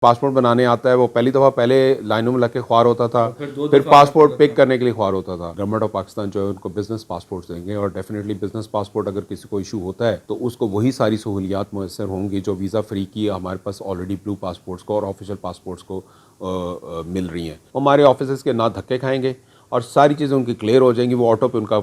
Passport بنانے آتا ہے وہ پہلی دفعہ پہلے لائنوں میں لگ کے خوار ہوتا تھا، پھر پاسپورٹ پک کرنے کے لیے خوار ہوتا تھا۔ گورنمنٹ آف پاکستان جو ہے ان کو بزنس پاسپورٹ دیں گے، اور ڈیفینیٹلی بزنس پاسپورٹ اگر کسی کو ایشو ہوتا ہے تو اس کو وہی ساری سہولیات میسر ہوں گی جو ویزا فری کی ہمارے پاس آلریڈی بلو پاسپورٹس کو اور آفیشیل پاسپورٹس کو مل رہی ہیں۔ ہمارے آفیسز کے نہ دھکے کھائیں گے اور ساری چیزیں ان کی کلیئر ہو جائیں گی، وہ آٹو پہ ان کا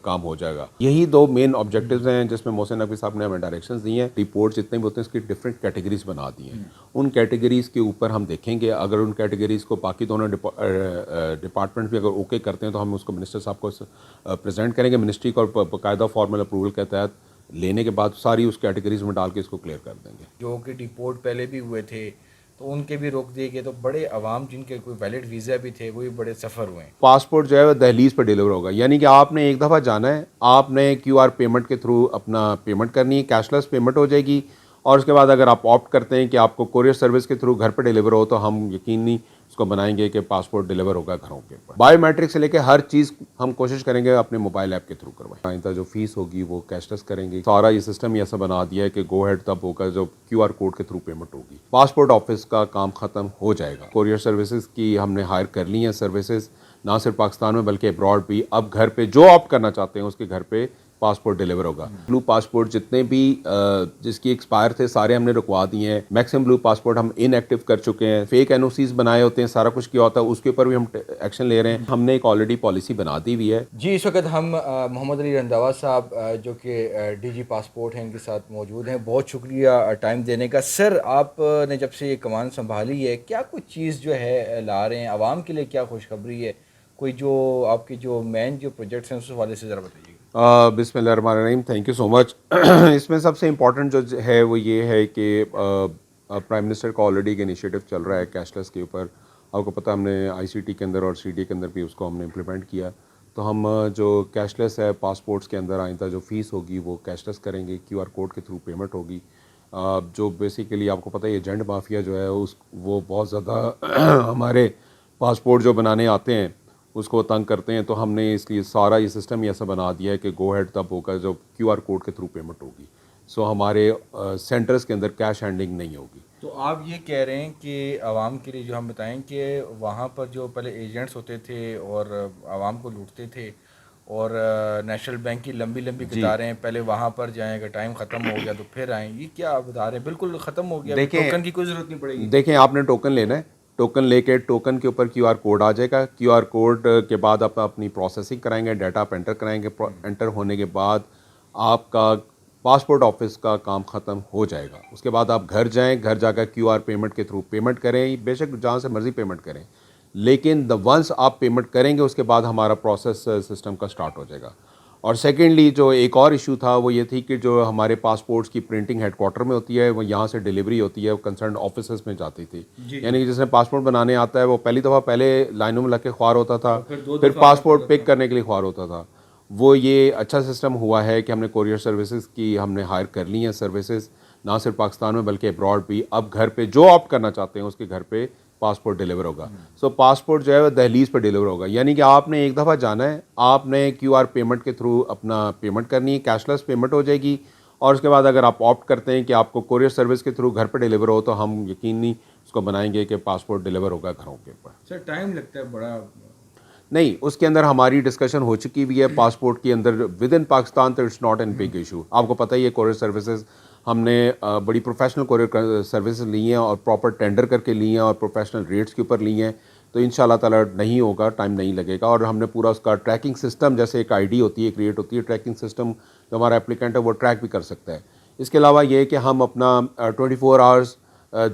کام ہو جائے گا۔ یہی دو مین آبجیکٹیوز ہیں جس میں محسن نقوی صاحب نے ہمیں ڈائریکشنز دی ہیں۔ رپورٹ جتنے بھی ہوتے ہیں اس کی ڈفرینٹ کیٹیگریز بنا دی ہیں، ان کیٹیگریز کے اوپر ہم دیکھیں گے، اگر ان کیٹیگریز کو باقی دونوں ڈپارٹمنٹ بھی اگر اوکے کرتے ہیں تو ہم اس کو منسٹر صاحب کو پریزنٹ کریں گے منسٹری کو، اور باقاعدہ فارمل اپروول کے تحت لینے کے بعد ساری اس کیٹیگریز میں ڈال کے اس کو کلیئر کر دیں گے۔ جو کہ ڈیپورٹ پہلے بھی ہوئے تھے تو ان کے بھی روک دیے گئے، تو بڑے عوام جن کے کوئی ویلڈ ویزا بھی تھے وہ بھی بڑے سفر ہوئے ہیں۔ پاسپورٹ جو ہے وہ دہلیز پہ ڈیلیور ہوگا، یعنی کہ آپ نے ایک دفعہ جانا ہے، آپ نے کیو آر پیمنٹ کے تھرو اپنا پیمنٹ کرنی ہے، کیش لیس پیمنٹ ہو جائے گی، اور اس کے بعد اگر آپ آپٹ کرتے ہیں کہ آپ کو کوریئر سروس کے تھرو گھر پہ ڈیلیور ہو تو ہم یقینی اس کو بنائیں گے کہ پاسپورٹ ڈیلیور ہوگا گھروں کے اوپر۔ بایو میٹرک سے لے کے ہر چیز ہم کوشش کریں گے اپنے موبائل ایپ کے تھرو کروائیں۔ آئندہ جو فیس ہوگی وہ کیش لیس کریں گے، سارا یہ سسٹم ایسا بنا دیا ہے کہ گو ہیڈ تب ہوگا جو کیو آر کوڈ کے تھرو پیمنٹ ہوگی۔ پاسپورٹ آفس کا کام ختم ہو جائے گا۔ کوریئر سروسز کی ہم نے ہائر کر لی ہیں سروسز، نہ صرف پاکستان میں بلکہ ابراڈ بھی۔ اب گھر پہ جو آپٹ کرنا چاہتے ہیں اس کے گھر پہ پاسپورٹ ڈیلیور ہوگا۔ بلو پاسپورٹ جتنے بھی جس کی ایکسپائر تھے سارے ہم نے رکوا دیے ہیں۔ میکسیمم بلو پاسپورٹ ہم ان ایکٹیو کر چکے ہیں، فیک این او سیز بنائے ہوتے ہیں، سارا کچھ کیا ہوتا ہے، اس کے اوپر بھی ہم ایکشن لے رہے ہیں۔ ہم نے ایک آلریڈی پالیسی بنا دی ہوئی ہے۔ جی، اس وقت ہم محمد علی رنداوا صاحب جو کہ ڈی جی پاسپورٹ ہیں ان کے ساتھ موجود ہیں۔ بہت شکریہ ٹائم دینے کا۔ سر، آپ نے جب سے یہ کمان سنبھالی ہے کیا کچھ چیز جو ہے لا رہے ہیں عوام کے لیے، کیا خوشخبری ہے؟ کوئی جو آپ کے جو مین جو پروجیکٹس ہیں اس حوالے سے ذرا بتائیے۔ بسم اللہ الرحمن الرحیم، تھینک یو سو مچ۔ اس میں سب سے امپورٹنٹ جو ہے وہ یہ ہے کہ پرائم منسٹر کا آلریڈی ایک انیشیٹو چل رہا ہے کیش لیس کے اوپر۔ آپ کو پتہ ہم نے آئی سی ٹی کے اندر اور سی ڈی کے اندر بھی اس کو ہم نے امپلیمنٹ کیا، تو ہم جو کیش لیس ہے پاسپورٹس کے اندر آئندہ جو فیس ہوگی وہ کیش لیس کریں گے، کیو آر کوڈ کے تھرو پیمنٹ ہوگی۔ جو بیسیکلی آپ کو پتہ ہے یہ ایجنٹ مافیا جو ہے وہ بہت زیادہ ہمارے پاسپورٹ جو بنانے آتے ہیں اس کو تنگ کرتے ہیں، تو ہم نے اس لیے سارا یہ سسٹم ہی ایسا بنا دیا ہے کہ گو ہیڈ تب ہوگا جو کیو آر کوڈ کے تھرو پیمنٹ ہوگی۔ سو ہمارے سینٹرز کے اندر کیش ہینڈلنگ نہیں ہوگی۔ تو آپ یہ کہہ رہے ہیں کہ عوام کے لیے جو ہم بتائیں کہ وہاں پر جو پہلے ایجنٹس ہوتے تھے اور عوام کو لوٹتے تھے، اور نیشنل بینک کی لمبی لمبی قطاریں، پہلے وہاں پر جائیں، اگر ٹائم ختم ہو گیا تو پھر آئیں، یہ کیا آپ بتا رہے ہیں؟ بالکل ختم ہو گیا، ٹوکن کی کوئی ضرورت نہیں پڑے گی؟ دیکھیں، آپ نے ٹوکن لینا ہے، ٹوکن لے کے ٹوکن کے اوپر کیو آر کوڈ آ جائے گا، کیو آر کوڈ کے بعد آپ اپنی پروسیسنگ کرائیں گے، ڈیٹا آپ انٹر کرائیں گے، انٹر ہونے کے بعد آپ کا پاسپورٹ آفس کا کام ختم ہو جائے گا۔ اس کے بعد آپ گھر جائیں، گھر جا کر کیو آر پیمنٹ کے تھرو پیمنٹ کریں، بے شک جہاں سے مرضی پیمنٹ کریں، لیکن ونس آپ پیمنٹ کریں گے اس کے بعد ہمارا پروسیس سسٹم کا سٹارٹ ہو جائے گا۔ اور سیکنڈلی جو ایک اور ایشو تھا وہ یہ تھی کہ جو ہمارے پاسپورٹس کی پرنٹنگ ہیڈ کوارٹر میں ہوتی ہے، وہ یہاں سے ڈیلیوری ہوتی ہے، وہ کنسرن آفیسز میں جاتی تھی، یعنی کہ جس نے پاسپورٹ بنانے آتا ہے وہ پہلی دفعہ پہلے لائنوں میں لگ کے خوار ہوتا تھا، پھر پاسپورٹ پک کرنے کے لیے خوار ہوتا تھا۔ وہ یہ اچھا سسٹم ہوا ہے کہ ہم نے کوریئر سروسز کی ہم نے ہائر کر لی ہیں سروسز، نہ صرف پاکستان میں بلکہ ابراڈ بھی۔ اب گھر پہ جو آپٹ کرنا چاہتے ہیں اس کے گھر پہ پاسپورٹ ڈیلیور ہوگا۔ سو پاسپورٹ جو ہے وہ دہلیز پہ ڈیلیور ہوگا، یعنی کہ آپ نے ایک دفعہ جانا ہے، آپ نے کیو آر پیمنٹ کے تھرو اپنا پیمنٹ کرنی ہے، کیش لیس پیمنٹ ہو جائے گی، اور اس کے بعد اگر آپ آپٹ کرتے ہیں کہ آپ کو کوریئر سروس کے تھرو گھر پہ ڈیلیور ہو تو ہم یقینی اس کو بنائیں گے کہ پاسپورٹ ڈیلیور ہوگا گھروں کے اوپر۔ سر، ٹائم لگتا ہے بڑا؟ نہیں، اس کے اندر ہماری ڈسکشن ہو چکی ہوئی ہے پاسپورٹ کے اندر ود ان پاکستان، تو it's not an big issue. آپ کو پتہ ہی ہے کوریئر سروسز ہم نے بڑی پروفیشنل کوریئر سروسز لی ہیں اور پراپر ٹینڈر کر کے لی ہیں اور پروفیشنل ریٹس کے اوپر لی ہیں، تو ان شاء اللہ تعالیٰ نہیں ہوگا، ٹائم نہیں لگے گا۔ اور ہم نے پورا اس کا ٹریکنگ سسٹم، جیسے ایک آئی ڈی ہوتی ہے کریٹ ہوتی ہے، ٹریکنگ سسٹم جو ہمارا اپلیکینٹ ہے وہ ٹریک بھی کر سکتا ہے۔ اس کے علاوہ یہ کہ ہم اپنا 24 آورس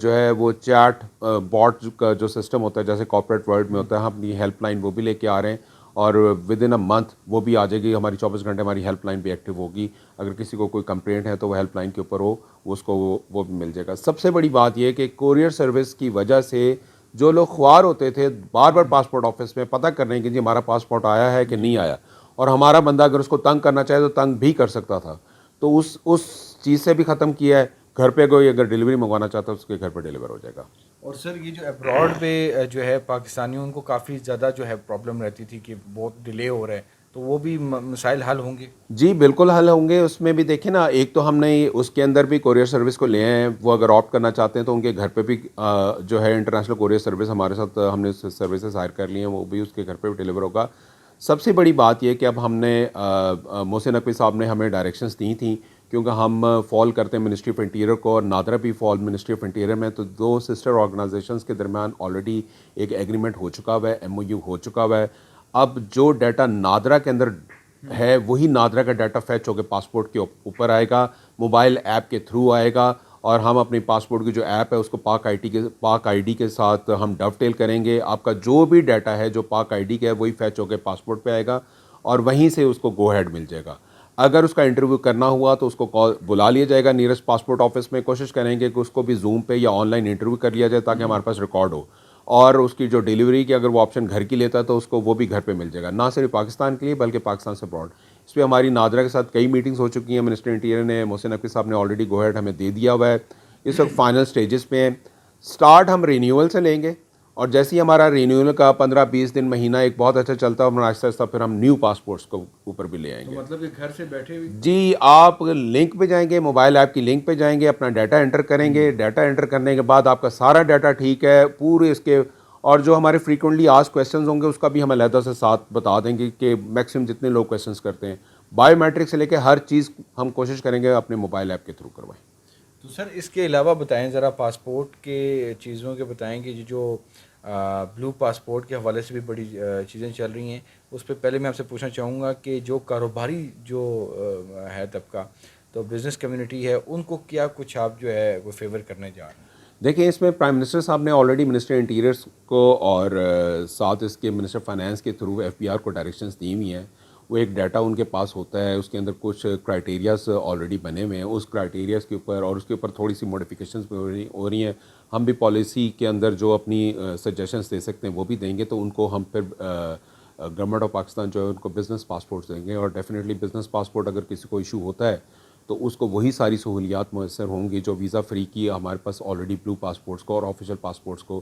جو ہے وہ چیٹ باٹ کا جو سسٹم ہوتا ہے جیسے کارپوریٹ ورلڈ میں ہوتا ہے، ہم اپنی ہیلپ لائن وہ بھی لے کے آ رہے ہیں، اور ود ان اے منتھ وہ بھی آ جائے گی، ہماری 24 گھنٹے ہماری ہیلپ لائن بھی ایکٹیو ہوگی۔ اگر کسی کو کوئی کمپلینٹ ہے تو وہ ہیلپ لائن کے اوپر ہو، اس کو وہ بھی مل جائے گا۔ سب سے بڑی بات یہ ہے کہ کوریئر سروس کی وجہ سے جو لوگ خوار ہوتے تھے بار بار پاسپورٹ آفس میں پتہ کرنے کہ جی ہمارا پاسپورٹ آیا ہے کہ نہیں آیا، اور ہمارا بندہ اگر اس کو تنگ کرنا چاہے تو تنگ بھی کر سکتا تھا، تو اس چیز سے بھی ختم کیا ہے۔ گھر پہ کوئی اگر ڈیلیوری منگوانا چاہتا ہے اس کے گھر پہ ڈیلیور ہو جائے گا۔ اور سر، یہ جو ابراڈ پہ جو ہے پاکستانیوں ان کو کافی زیادہ جو ہے پرابلم رہتی تھی کہ بہت ڈیلے ہو رہا ہے، تو وہ بھی مسائل حل ہوں گے؟ جی بالکل حل ہوں گے. اس میں بھی دیکھیں نا, ایک تو ہم نے اس کے اندر بھی کوریئر سروس کو لے ہیں, وہ اگر آپٹ کرنا چاہتے ہیں تو ان کے گھر پہ بھی جو ہے انٹرنیشنل کوریئر سروس ہمارے ساتھ ہم نے سروسز ہائر کر لی ہیں, وہ بھی اس کے گھر پہ بھی ڈلیور ہوگا. سب سے بڑی بات یہ کہ اب ہم نے محسن نقوی صاحب نے ہمیں ڈائریکشنز دی تھیں, کیونکہ ہم فال کرتے ہیں منسٹری آف انٹیریئر کو, اور نادرا بھی فال منسٹری آف انٹیریئر میں, تو دو سسٹر آرگنائزیشنز کے درمیان آلریڈی ایک ایگریمنٹ ہو چکا ہوا ہے, ایم او یو ہو چکا ہوا ہے. اب جو ڈیٹا نادرا کے اندر ہے وہی نادرا کا ڈیٹا فیچ ہو کے پاسپورٹ کے اوپر آئے گا, موبائل ایپ کے تھرو آئے گا, اور ہم اپنی پاسپورٹ کی جو ایپ ہے اس کو پاک آئی ڈی کے ساتھ ہم ڈو ٹیل کریں گے. آپ کا جو بھی ڈیٹا ہے جو پاک آئی ڈی کا ہے وہی فیچ ہو کے پاسپورٹ پہ آئے گا, اور وہیں سے اس کو گو ہیڈ مل جائے گا. اگر اس کا انٹرویو کرنا ہوا تو اس کو بلا لیا جائے گا نیئرسٹ پاسپورٹ آفس میں. کوشش کریں گے کہ اس کو بھی زوم پہ یا آن لائن انٹرویو کر لیا جائے تاکہ ہمارے پاس ریکارڈ ہو, اور اس کی جو ڈیلیوری کی اگر وہ آپشن گھر کی لیتا ہے تو اس کو وہ بھی گھر پہ مل جائے گا, نہ صرف پاکستان کے لیے بلکہ پاکستان سے ابراڈ. اس پہ ہماری نادرا کے ساتھ کئی میٹنگز ہو چکی ہیں. منسٹر انٹیریئر نے, محسن نقوی صاحب نے آلریڈی گو ہیڈ ہمیں دے دیا ہوا ہے. اس وقت فائنل سٹیجز پہ ہیں. سٹارٹ ہم رینیول سے لیں گے, اور جیسے ہی ہمارا رینیول کا 15-20 دن مہینہ ایک بہت اچھا چلتا ہے, اور آہستہ آہستہ پھر ہم نیو پاسپورٹس کو اوپر بھی لے آئیں گے. مطلب کہ گھر سے بیٹھے ہوئے جی آپ لنک پہ جائیں گے, موبائل ایپ کی لنک پہ جائیں گے, اپنا ڈیٹا انٹر کریں گے, ڈیٹا انٹر کرنے کے بعد آپ کا سارا ڈیٹا ٹھیک ہے پورے اس کے, اور جو ہمارے فریکوینٹلی آسک کویسچنز ہوں گے اس کا بھی ہم علیحدہ سے ساتھ بتا دیں گے کہ میکسیمم جتنے لوگ کویسچنز کرتے ہیں, بایو میٹرک سے لے کے ہر چیز ہم کوشش کریں گے اپنے موبائل ایپ کے تھرو کروائیں. تو سر اس کے علاوہ بتائیں ذرا, پاسپورٹ کے چیزوں کے بتائیں کہ جو بلو پاسپورٹ کے حوالے سے بھی بڑی چیزیں چل رہی ہیں, اس پہ پہلے میں آپ سے پوچھنا چاہوں گا کہ جو کاروباری جو ہے طبقہ, تو بزنس کمیونٹی ہے, ان کو کیا کچھ آپ جو ہے وہ فیور کرنے جا رہے ہیں؟ دیکھیں اس میں پرائم منسٹر صاحب نے آلریڈی منسٹر انٹیریئرس کو اور ساتھ اس کے منسٹر فائنانس کے تھرو ایف بی آر کو ڈائریکشنز دی ہوئی ہیں. وہ ایک ڈیٹا ان کے پاس ہوتا ہے, اس کے اندر کچھ کرائٹیریاز آلریڈی بنے ہوئے ہیں, اس کرائٹیریاز کے اوپر اور اس کے اوپر تھوڑی سی موڈیفیکیشنز بھی ہو رہی ہیں. ہم بھی پالیسی کے اندر جو اپنی سجیشنز دے سکتے ہیں وہ بھی دیں گے, تو ان کو ہم پھر گورنمنٹ آف پاکستان جو ہے ان کو بزنس پاسپورٹس دیں گے, اور ڈیفینیٹلی بزنس پاسپورٹ اگر کسی کو ایشو ہوتا ہے تو اس کو وہی ساری سہولیات میسر ہوں گی جو ویزا فری کی ہمارے پاس آلریڈی بلو پاسپورٹس کو اور آفیشیل پاسپورٹس کو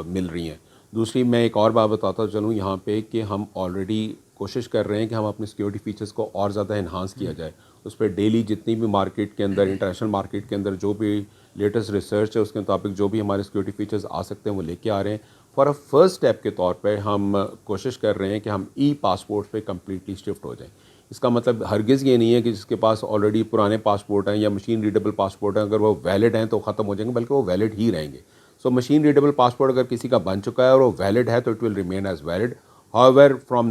مل رہی ہیں. دوسری میں ایک اور بات بتاتا چلوں یہاں پہ کہ ہم آلریڈی کوشش کر رہے ہیں کہ ہم اپنے سیکیورٹی فیچرز کو اور زیادہ انہانس کیا جائے. اس پہ ڈیلی جتنی بھی مارکیٹ کے اندر, انٹرنیشنل مارکیٹ کے اندر جو بھی لیٹسٹ ریسرچ ہے اس کے مطابق جو بھی ہمارے سیکیورٹی فیچرز آ سکتے ہیں وہ لے کے آ رہے ہیں. فار اے فرسٹ اسٹیپ کے طور پہ ہم کوشش کر رہے ہیں کہ ہم ای پاسپورٹ پہ کمپلیٹلی شفٹ ہو جائیں. اس کا مطلب ہرگز یہ نہیں ہے کہ جس کے پاس آلریڈی پرانے پاسپورٹ ہیں یا مشین ریڈیبل پاسپورٹ ہیں اگر وہ ویلڈ ہیں تو ختم ہو جائیں گے, بلکہ وہ ویلڈ ہی رہیں گے. سو مشین ریڈیبل پاسپورٹ اگر کسی کا بن چکا ہے اور وہ ویلڈ ہے تو it will remain as valid. ہاؤیور from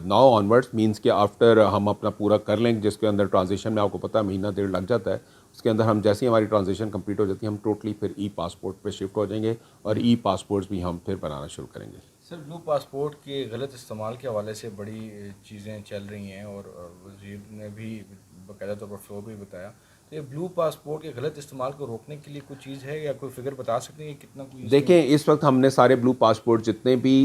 now onwards means کہ آفٹر ہم اپنا پورا کر لیں گے, جس کے اندر ٹرانزیکشن میں آپ کو پتہ ہے مہینہ ڈیڑھ لگ جاتا ہے, اس کے اندر ہم جیسے ہی ہماری ٹرانزیکشن کمپلیٹ ہو جاتی ہے ہم ٹوٹلی پھر ای پاسپورٹ پہ شفٹ ہو جائیں گے, اور ای پاسپورٹس بھی ہم پھر بنانا شروع کریں گے. سر بلو پاسپورٹ کے غلط استعمال کے حوالے سے بڑی چیزیں چل رہی ہیں, اور وزیر نے بھی باقاعدہ طور پر فلور بھی بتایا. تو یہ بلو پاسپورٹ کے غلط استعمال کو روکنے کے لیے کوئی چیز ہے یا کوئی فگر بتا سکتے ہیں کہ کتنا کوئی دیکھیں اس وقت ہم نے سارے بلو پاسپورٹ جتنے بھی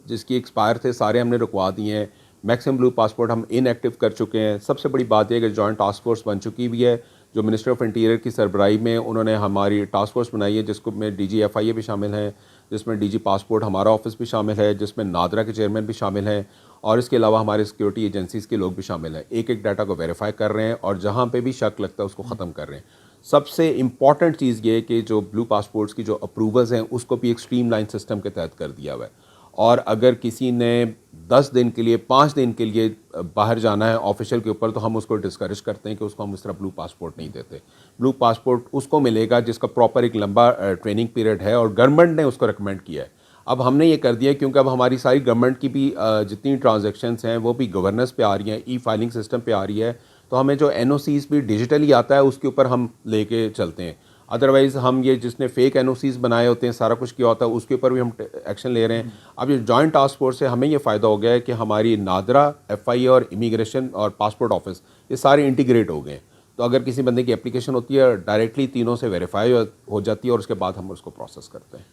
جس کی ایکسپائر تھے سارے ہم نے رکوا دیے ہیں. میکسیمم بلو پاسپورٹ ہم ان ایکٹیو کر چکے ہیں. سب سے بڑی بات یہ ہے کہ جوائنٹ ٹاسک فورس بن چکی ہوئی ہے, جو منسٹر آف انٹیریئر کی سربراہی میں انہوں نے ہماری ٹاسک فورس بنائی ہے, جس کو میں ڈی جی ایف آئی اے بھی شامل ہیں, جس میں ڈی جی پاسپورٹ ہمارا آفس بھی شامل ہے, جس میں نادرا کے چیئرمین بھی شامل ہیں, اور اس کے علاوہ ہمارے سیکیورٹی ایجنسیز کے لوگ بھی شامل ہیں. ایک ایک ڈاٹا کو ویریفائی کر رہے ہیں, اور جہاں پہ بھی شک لگتا ہے اس کو ختم کر رہے ہیں. سب سے امپورٹنٹ چیز یہ ہے کہ جو بلو پاسپورٹس کی جو اپروولز ہیں اس کو بھی ایک اسٹریم لائن سسٹم کے تحت کر دیا ہوا ہے. اور اگر کسی نے 10 دن کے لیے 5 دن کے لیے باہر جانا ہے آفیشیل کے اوپر تو ہم اس کو ڈسکریج کرتے ہیں کہ اس کو ہم اس طرح بلو پاسپورٹ نہیں دیتے. بلو پاسپورٹ اس کو ملے گا جس کا پراپر ایک لمبا ٹریننگ پیریڈ ہے, اور گورنمنٹ نے اس کو ریکمینڈ کیا ہے. اب ہم نے یہ کر دیا کیونکہ اب ہماری ساری گورنمنٹ کی بھی جتنی ٹرانزیکشنز ہیں وہ بھی گورننس پہ آ رہی ہیں, ای فائلنگ سسٹم پہ آ رہی ہے, تو ہمیں جو این او سیز بھی ڈیجیٹلی آتا ہے اس کے اوپر ہم لے کے چلتے ہیں. ادروائز ہم یہ جس نے فیک این او سیز بنائے ہوتے ہیں سارا کچھ کیا ہوتا ہے اس کے اوپر بھی ہم ایکشن لے رہے ہیں. اب یہ جوائنٹ ٹاسک فورس سے ہمیں یہ فائدہ ہو گیا ہے کہ ہماری نادرا, ایف آئی اے اور امیگریشن اور پاسپورٹ آفس یہ سارے انٹیگریٹ ہو گئے ہیں. تو اگر کسی بندے کی اپلیکیشن ہوتی ہے ڈائریکٹلی تینوں سے ویریفائی ہو جاتی ہے, اور اس کے بعد ہم اس کو پروسیس کرتے ہیں.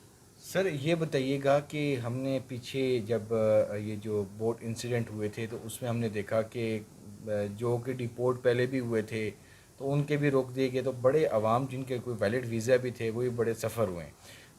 سر یہ بتائیے گا کہ ہم نے پیچھے جب یہ جو بوٹ انسیڈنٹ ہوئے تھے تو اس میں ہم نے دیکھا کہ جو کہ ڈیپورٹ پہلے بھی ہوئے تھے تو ان کے بھی روک دیے گئے, تو بڑے عوام جن کے کوئی ویلڈ ویزا بھی تھے وہی بڑے سفر ہوئے ہیں.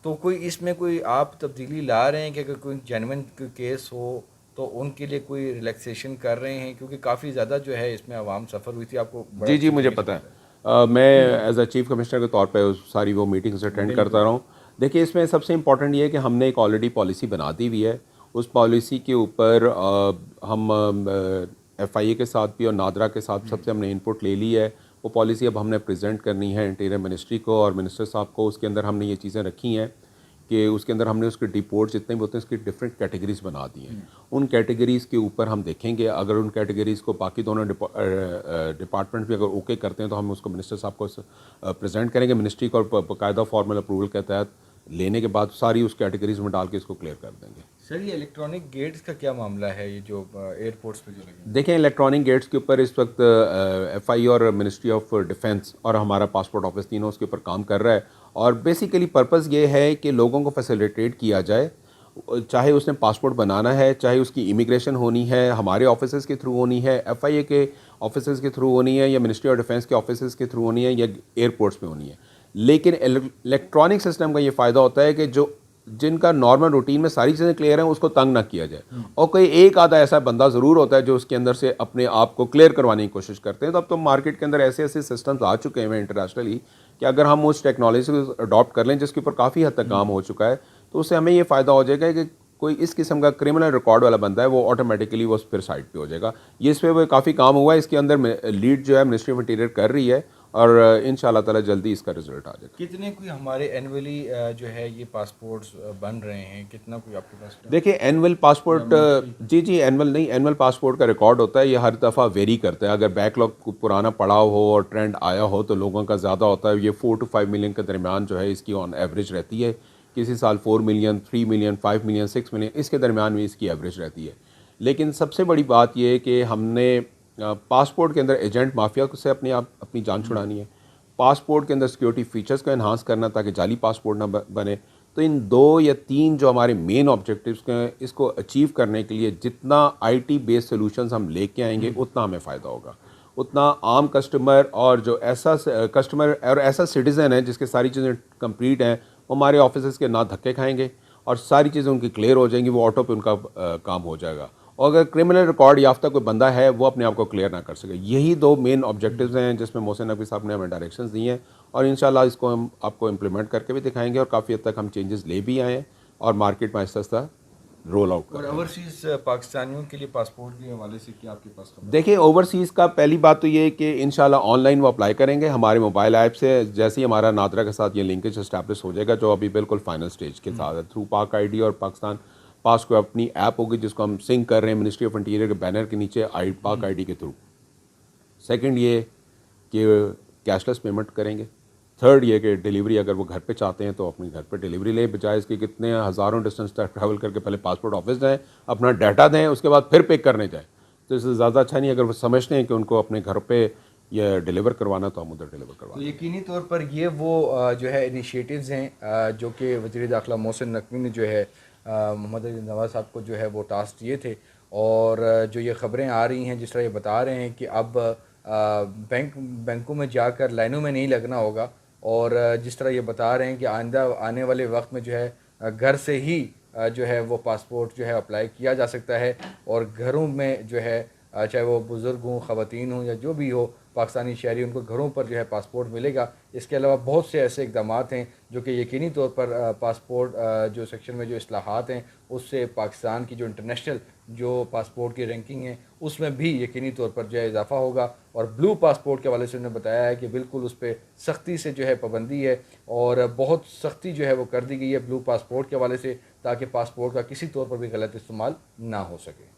تو کوئی اس میں کوئی آپ تبدیلی لا رہے ہیں کہ اگر کوئی جینوئن کوئی کیس ہو تو ان کے لیے کوئی ریلیکسیشن کر رہے ہیں؟ کیونکہ کافی زیادہ جو ہے اس میں عوام سفر ہوئی تھی، آپ کو بڑا جی جی اچھی مجھے طریقے سے پتہ ہے، میں ایز اے چیف کمشنر کے طور پہ ساری وہ میٹنگز اٹینڈ کرتا رہا ہوں. دیکھیے اس میں سب سے امپورٹنٹ یہ ہے کہ ہم نے ایک آلریڈی پالیسی بنا دی ہوئی ہے. اس پالیسی کے اوپر ہم ایف آئی اے کے ساتھ بھی اور نادرا کے ساتھ سب سے ہم نے انپٹ لے لی ہے. وہ پالیسی اب ہم نے پریزنٹ کرنی ہے انٹیریئر منسٹری کو اور منسٹر صاحب کو. اس کے اندر ہم نے یہ چیزیں رکھی ہیں کہ اس کے اندر ہم نے اس کے ڈپورٹ جتنے بھی ہوتے ہیں اس کی ڈفرینٹ کیٹیگریز بنا دی ہیں. ان کیٹیگریز کے اوپر ہم دیکھیں گے، اگر ان کیٹیگریز کو باقی دونوں ڈپارٹمنٹ بھی اگر اوکے کرتے ہیں تو ہم اس کو منسٹر صاحب کو پریزنٹ کریں گے منسٹری کو، اور باقاعدہ فارمل اپروول کے تحت لینے کے بعد ساری اس کیٹیگریز میں ڈال کے اس کو کلیئر کر دیں گے. سر یہ الیکٹرانک گیٹس کا کیا معاملہ ہے، یہ جو ایئرپورٹس پہ جو لگے ہیں؟ دیکھیں الیکٹرانک گیٹس کے اوپر اس وقت ایف آئی اور منسٹری آف ڈیفنس اور ہمارا پاسپورٹ آفس تینوں اس کے اوپر کام کر رہا ہے. اور بیسیکلی پرپز یہ ہے کہ لوگوں کو فیسیلیٹیٹ کیا جائے، چاہے اس نے پاسپورٹ بنانا ہے، چاہے اس کی امیگریشن ہونی ہے ہمارے آفیسز کے تھرو ہونی ہے، ایف آئی اے کے آفیسز کے تھرو ہونی ہے، یا منسٹری آف ڈیفنس کے آفیسز کے تھرو ہونی ہے، یا ایئرپورٹس میں ہونی ہے. لیکن الیکٹرانک سسٹم کا یہ فائدہ ہوتا ہے کہ جن کا نارمل روٹین میں ساری چیزیں کلیئر ہیں اس کو تنگ نہ کیا جائے. اور کوئی ایک آدھا ایسا بندہ ضرور ہوتا ہے جو اس کے اندر سے اپنے آپ کو کلیئر کروانے کی کوشش کرتے ہیں. تو اب تو مارکیٹ کے اندر ایسے ایسے سسٹمز آ چکے ہیں انٹرنیشنلی کہ اگر ہم اس ٹیکنالوجی کو اڈاپٹ کر لیں جس کے اوپر کافی حد تک کام ہو چکا ہے، تو اس سے ہمیں یہ فائدہ ہو جائے گا کہ کوئی اس قسم کا کرمنل ریکارڈ والا بندہ ہے وہ آٹومیٹکلی وہ پھر سائٹ پہ ہو جائے گا. یہ اس پہ وہ کافی کام ہوا ہے، اس کے اندر لیڈ جو ہے منسٹری آف انٹیریئر کر رہی ہے، اور ان شاء اللہ تعالیٰ جلدی اس کا رزلٹ آ جائے گا. کتنے کوئی ہمارے اینولی جو ہے یہ پاسپورٹس بن رہے ہیں، کتنا کوئی آپ کے پاس؟ دیکھیں اینول پاسپورٹ، جی اینول نہیں، اینول پاسپورٹ کا ریکارڈ ہوتا ہے، یہ ہر دفعہ ویری کرتا ہے. اگر بیک لاگ پرانا پڑا ہو اور ٹرینڈ آیا ہو تو لوگوں کا زیادہ ہوتا ہے. یہ 4 to 5 ملین کے درمیان جو ہے اس کی آن ایوریج رہتی ہے. کسی سال 4 ملین، 3 ملین، 5 ملین، 6 ملین، اس کے درمیان بھی اس کی ایوریج رہتی ہے. لیکن سب سے بڑی بات یہ ہے کہ ہم نے پاسپورٹ کے اندر ایجنٹ مافیا سے اپنی جان چھڑانی ہے. پاسپورٹ کے اندر سیکیورٹی فیچرز کو انہانس کرنا تاکہ جعلی پاسپورٹ نہ بنے. تو ان 2 یا 3 جو ہمارے مین آبجیکٹیوز ہیں اس کو اچیو کرنے کے لیے جتنا آئی ٹی بیس سولوشنز ہم لے کے آئیں گے اتنا ہمیں فائدہ ہوگا. اتنا عام کسٹمر اور جو ایسا کسٹمر اور ایسا سٹیزن ہے جس کے ساری چیزیں کمپلیٹ ہیں وہ ہمارے آفیسز کے نہ دھکے کھائیں گے اور ساری چیزیں ان کی کلیئر ہو جائیں گی. وہ آٹو پہ ان کا کام ہو جائے گا. اور اگر کرمنل ریکارڈ یافتہ کوئی بندہ ہے وہ اپنے آپ کو کلیئر نہ کر سکے. یہی 2 مین آبجیکٹیوز ہیں جس میں محسن نقوی صاحب نے ہمیں ڈائریکشنز دی ہیں، اور انشاءاللہ اس کو ہم آپ کو امپلیمنٹ کر کے بھی دکھائیں گے، اور کافی حد تک ہم چینجز لے بھی آئے ہیں اور مارکیٹ میں آہستہ آہستہ رول آؤٹ کر اور رہے ہیں. اوورسیز پاکستانیوں کے لیے پاسپورٹ کے حوالے سے کیا آپ کے پاس خبر؟ دیکھیں اوورسیز کا پہلی بات تو یہ ہے کہ انشاءاللہ آن لائن وہ اپلائی کریں گے ہمارے موبائل ایپ سے. جیسے ہی ہمارا نادرا کے ساتھ یہ لنکیج اسٹیبلش ہو جائے گا جو ابھی بالکل فائنل سٹیج کے ساتھ ہے، تھرو پاک آئی ڈی اور پاکستان پاس کو اپنی ایپ ہوگی جس کو ہم سنک کر رہے ہیں منسٹری آف انٹیریئر کے بینر کے نیچے پاک آئی ڈی کے تھرو. سیکنڈ یہ کہ کیش لیس پیمنٹ کریں گے. تھرڈ یہ کہ ڈیلیوری اگر وہ گھر پہ چاہتے ہیں تو اپنے گھر پہ ڈیلیوری لیں، بجائے اس کے کتنے ہزاروں ڈسٹینس تک ٹریول کر کے پہلے پاسپورٹ آفس جائیں، اپنا ڈیٹا دیں، اس کے بعد پھر پک کرنے جائیں. تو اس سے زیادہ اچھا نہیں. اگر وہ سمجھتے ہیں کہ ان کو اپنے گھر پہ یہ ڈیلیور کروانا تو ہم ادھر ڈیلیور تو کروانا. یقینی طور پر یہ وہ جو ہے انیشیٹیوز ہیں جو کہ وزیر داخلہ محسن نقوی نے جو ہے محمد علی نواز صاحب کو جو ہے وہ ٹاسک دیے تھے. اور جو یہ خبریں آ رہی ہیں جس طرح یہ بتا رہے ہیں کہ اب بینکوں میں جا کر لائنوں میں نہیں لگنا ہوگا، اور جس طرح یہ بتا رہے ہیں کہ آئندہ آنے والے وقت میں جو ہے گھر سے ہی جو ہے وہ پاسپورٹ جو ہے اپلائی کیا جا سکتا ہے، اور گھروں میں جو ہے چاہے وہ بزرگ ہوں، خواتین ہوں، یا جو بھی ہو پاکستانی شہری، ان کو گھروں پر جو ہے پاسپورٹ ملے گا. اس کے علاوہ بہت سے ایسے اقدامات ہیں جو کہ یقینی طور پر پاسپورٹ جو سیکشن میں جو اصلاحات ہیں اس سے پاکستان کی جو انٹرنیشنل جو پاسپورٹ کی رینکنگ ہے اس میں بھی یقینی طور پر جو ہے اضافہ ہوگا. اور بلو پاسپورٹ کے حوالے سے انہوں نے بتایا ہے کہ بالکل اس پہ سختی سے جو ہے پابندی ہے، اور بہت سختی جو ہے وہ کر دی گئی ہے بلو پاسپورٹ کے حوالے سے، تاکہ پاسپورٹ کا کسی طور پر بھی غلط استعمال نہ ہو سکے.